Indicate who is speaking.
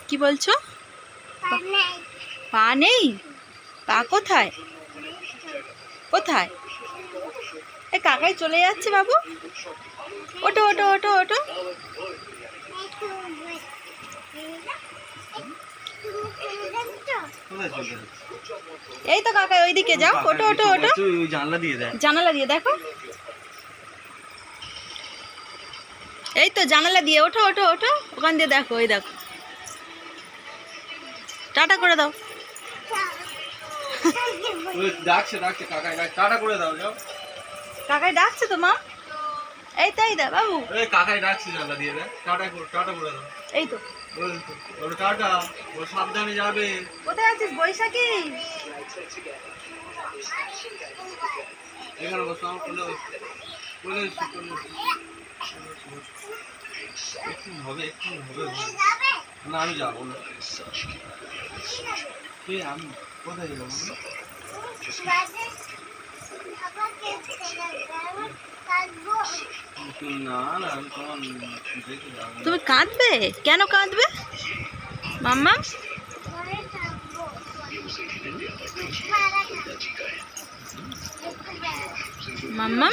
Speaker 1: কি বলছো? পা নেই? পা কোথায়? কোথায়? এ কাকাই চলে যাচ্ছে বাবু। ওটো ওটো ওটো ওটো। এই তো কাকাই ওইদিকে যাও। ওটো ওটো ওটো। জানালা দিয়ে দেখো। এই তো জানালা দিয়ে ওঠো ওঠো ওঠো। ওখান দিয়ে দেখো, ওই দেখো। টাটা করে দাও। কাকাই ডাকছে তো মা। এই তো, এই দা বাবু।
Speaker 2: কাকাই ডাকছে, জানলা দিয়ে দেয়। টাটা করে দাও।
Speaker 1: এই তো
Speaker 2: টাটা, ও সাবধানে যাবে।
Speaker 1: কোথায় আছিস বৈশাখী?
Speaker 2: এখানে বসো, আমার কোলে হবে না, আমি যাবো না। আমি কোথায় গেলাম? না না, আমি তোমার দেখে যাবো।
Speaker 1: তুমি কাঁদবে? কেন কাঁদবে মাম্মা? মাম্মা